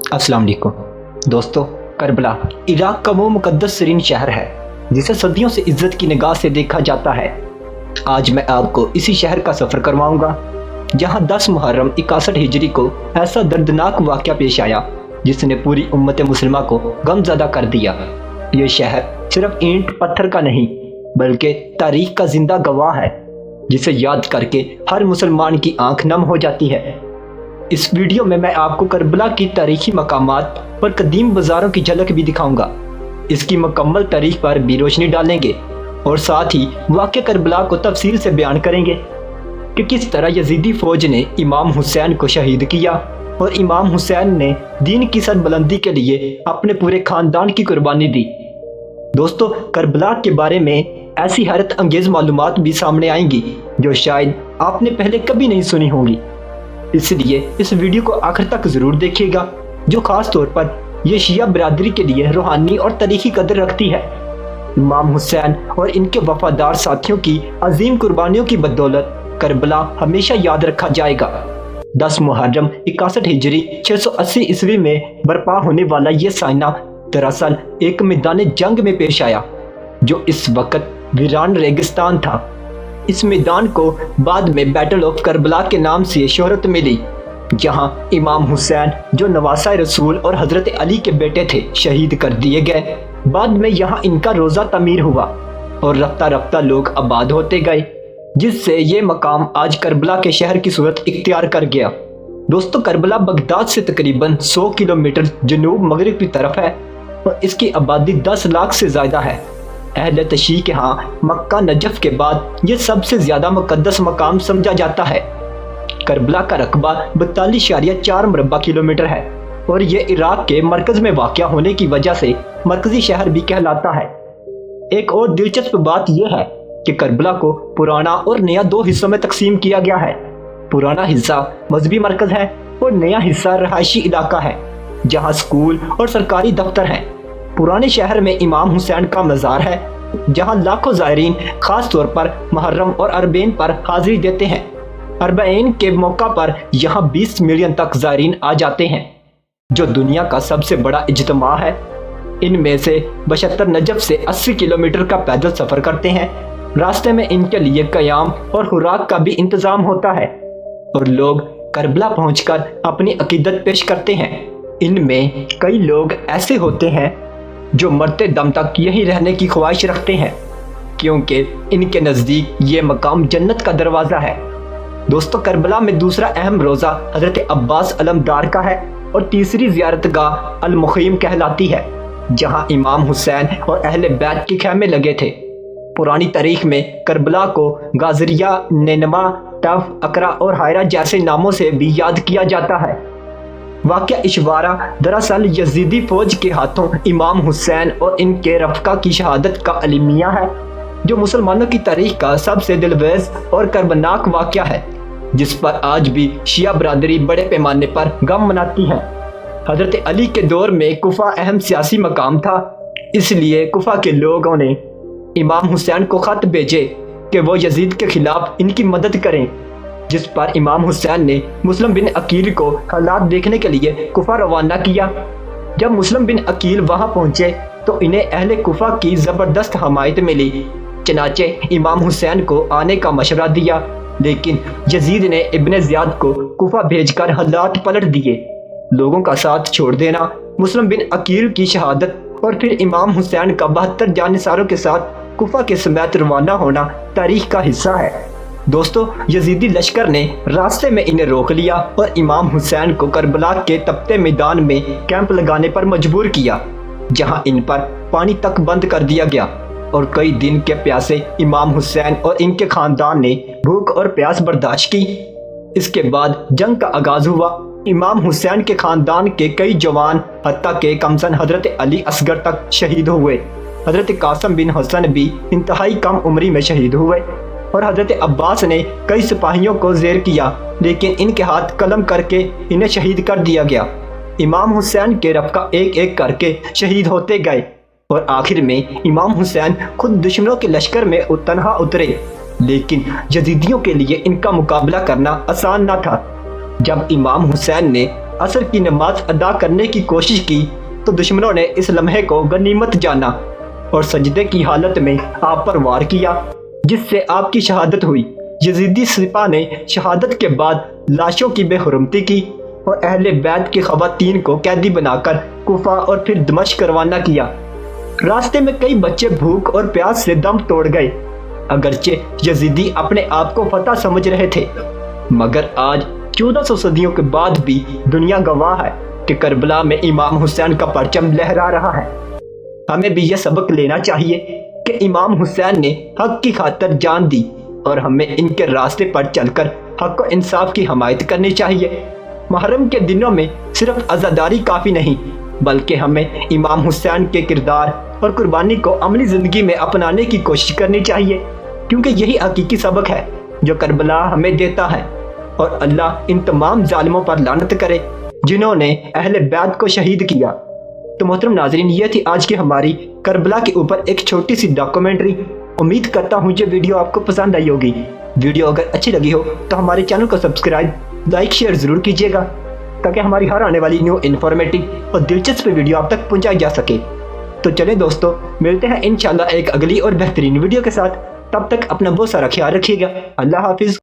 अस्सलाम वालेकुम दोस्तों। करबला इराक का वो मुकद्दस तरीन शहर है जिसे सदियों से इज्जत की निगाह से देखा जाता है। आज मैं आपको इसी शहर का सफ़र करवाऊंगा जहां 10 मुहर्रम 61 हिजरी को ऐसा दर्दनाक वाक़या पेश आया जिसने पूरी उम्मत मुस्लिमा को गमज़दा कर दिया। ये शहर सिर्फ ईंट पत्थर का नहीं बल्कि तारीख का जिंदा गवाह है जिसे याद करके हर मुसलमान की आंख नम हो जाती है। इस वीडियो में मैं आपको करबला की तारीखी मकामात और कदीम बाज़ारों की झलक भी दिखाऊंगा। इसकी मुकम्मल तारीख पर भी रोशनी डालेंगे और साथ ही वाक़या करबला को तफसील से बयान करेंगे कि किस तरह यजीदी फ़ौज ने इमाम हुसैन को शहीद किया और इमाम हुसैन ने दीन की सरबुलंदी के लिए अपने पूरे ख़ानदान की कुर्बानी दी। दोस्तों, करबला के बारे में ऐसी हैरत अंगेज़ मालूमात भी सामने आएंगी जो शायद आपने पहले कभी नहीं सुनी होंगी। इसलिए इस वीडियो को आखिर तक ज़रूर देखिएगा जो ख़ास तौर पर यह शिया बिरादरी के लिए रूहानी और तारीखी कदर रखती है। इमाम हुसैन और इनके वफादार साथियों की अजीम कुर्बानियों की बदौलत करबला हमेशा याद रखा जाएगा। 10 मुहर्रम 61 हिजरी 680 ईस्वी में बर्पा होने वाला ये साइना दरअसल एक मैदान जंग में पेश आया जो इस वक्त वीरान रेगिस्तान था। इस मैदान को बाद में बैटल ऑफ करबला के नाम से शोहरत मिली जहां इमाम हुसैन जो नवासा रसूल और हजरत अली के बेटे थे शहीद कर दिए गए। बाद में यहां इनका रोज़ा तमीर हुआ और रफ्ता रफ्ता लोग आबाद होते गए जिससे ये मकाम आज करबला के शहर की सूरत इख्तियार कर गया। दोस्तों, करबला बगदाद से तकरीबन 100 किलोमीटर जनूब मगरिब की तरफ है और इसकी आबादी 10 लाख से ज़्यादा है। अहले तशरीह के यहाँ मक्का नजफ के बाद ये सबसे ज़्यादा मुकद्दस मकाम समझा जाता है। करबला का रकबा 42.4 मुरब्बा किलोमीटर है और ये इराक के मरकज़ में वाक़या होने की वजह से मरकज़ी शहर भी कहलाता है। एक और दिलचस्प बात यह है कि करबला को पुराना और नया 2 हिस्सों में तकसीम किया गया है। पुराना हिस्सा मजहबी मरकज़ है और नया हिस्सा रहायशी इलाका है जहाँ स्कूल और सरकारी दफ्तर हैं। पुराने शहर में इमाम हुसैन का मज़ार है जहाँ लाखों ज़ायरीन ख़ास तौर पर मुहर्रम और अरबैन पर हाज़िरी देते हैं। अरबैन के मौका पर यहाँ 20 मिलियन तक ज़ायरीन आ जाते हैं जो दुनिया का सबसे बड़ा इज्तिमा है। इनमें से 72 नजफ से 80 किलोमीटर का पैदल सफ़र करते हैं। रास्ते में इनके लिए क़याम और खुराक का भी इंतज़ाम होता है और लोग करबला पहुंचकर अपनी अकीदत पेश करते हैं। इनमें कई लोग ऐसे होते हैं जो मरते दम तक यहीं रहने की ख्वाहिश रखते हैं क्योंकि इनके नज़दीक ये मकाम जन्नत का दरवाज़ा है। दोस्तों, करबला में दूसरा अहम रोज़ा हज़रत अब्बास अलमदार का है और तीसरी ज़ियारतगाह अल-मुक़ीम कहलाती है जहां इमाम हुसैन और अहले बैत के खैमे लगे थे। पुरानी तारीख में करबला को गाज़रिया, नैनवा, तफ, अकरा और हायरा जैसे नामों से भी याद किया जाता है। वाक़या इशवारा दरअसल यजीदी फ़ौज के हाथों इमाम हुसैन और इनके रफ़का की शहादत का अलमिया है जो मुसलमानों की तारीख का सबसे दिलवेज़ और कर्बनाक वाक़या है जिस पर आज भी शिया बिरादरी बड़े पैमाने पर गम मनाती है। हज़रत अली के दौर में कुफा अहम सियासी मकाम था, इसलिए कुफा के लोगों ने इमाम हुसैन को ख़त भेजे कि वो यजीद के ख़िलाफ़ इनकी मदद करें, जिस पर इमाम हुसैन ने मुस्लिम बिन अकील को हालात देखने के लिए कुफा रवाना किया। जब मुस्लिम बिन अकील वहां पहुंचे तो इन्हें अहले कुफा की ज़बरदस्त हमायत मिली। चनाचे इमाम हुसैन को आने का मशवरा दिया लेकिन यजीद ने इब्ने ज़ियाद को कुफा भेजकर हालात पलट दिए। लोगों का साथ छोड़ देना, मुस्लिम बिन अकील की शहादत और फिर इमाम हुसैन का 72 जानिसारों के साथ कुफा के समेत रवाना होना तारीख का हिस्सा है। दोस्तों, यजीदी लश्कर ने रास्ते में इन्हें रोक लिया और इमाम हुसैन को करबला के तपते मैदान में कैंप लगाने पर मजबूर किया जहां इन पर पानी तक बंद कर दिया गया और कई दिन के प्यासे इमाम हुसैन और इनके ख़ानदान ने भूख और प्यास बर्दाश्त की। इसके बाद जंग का आगाज़ हुआ। इमाम हुसैन के ख़ानदान के कई जवान हत्ता के कमसन हजरत अली असगर तक शहीद हुए। हजरत कासम बिन हसन भी इंतहाई कम उम्री में शहीद हुए और हजरत अब्बास ने कई सिपाहियों को ज़ेर किया लेकिन इनके हाथ कलम करके इन्हें शहीद कर दिया गया। इमाम हुसैन के रफ़का एक एक करके शहीद होते गए और आखिर में इमाम हुसैन खुद दुश्मनों के लश्कर में तन्हा उतरे, लेकिन यजीदियों के लिए इनका मुकाबला करना आसान न था। जब इमाम हुसैन ने असर की नमाज अदा करने की कोशिश की तो दुश्मनों ने इस लम्हे को गनीमत जाना और सजदे की हालत में आप पर वार किया, जिससे आपकी शहादत हुई। यजीदी सिपा ने शहादत के बाद लाशों की बेहुरमती की और अहले बैत की खवातीन को कैदी बनाकर कुफा और फिर दमिश्क रवाना किया। रास्ते में कई बच्चे भूख और प्यास से दम तोड़ गए। अगरचे यजीदी अपने आप को फतह समझ रहे थे, मगर आज 1400 सदियों के बाद भी दुनिया गवाह है कि करबला में इमाम हुसैन का परचम लहरा रहा है। हमें भी यह सबक लेना चाहिए कि इमाम हुसैन ने हक की खातिर जान दी और हमें इनके रास्ते पर चलकर हक और इंसाफ की हमायत करनी चाहिए। मुहर्रम के दिनों में सिर्फ अज़ादारी काफ़ी नहीं, बल्कि हमें इमाम हुसैन के किरदार और कुर्बानी को अमली ज़िंदगी में अपनाने की कोशिश करनी चाहिए, क्योंकि यही हकीकी सबक है जो करबला हमें देता है। और अल्लाह इन तमाम जालिमों पर लानत करे जिन्होंने अहले बैत को शहीद किया। तो मोहतरम नाज़रीन, ये थी आज की हमारी करबला के ऊपर एक छोटी सी डॉक्यूमेंट्री। उम्मीद करता हूँ ये वीडियो आपको पसंद आई होगी। वीडियो अगर अच्छी लगी हो तो हमारे चैनल को सब्सक्राइब, लाइक, शेयर ज़रूर कीजिएगा, ताकि हमारी हर आने वाली न्यू इन्फॉर्मेटिव और दिलचस्प वीडियो आप तक पहुँचाई जा सके। तो चलें दोस्तों, मिलते हैं इंशाल्लाह एक अगली और बेहतरीन वीडियो के साथ। तब तक अपना बहुत सारा ख्याल रखिएगा। अल्लाह हाफिज़।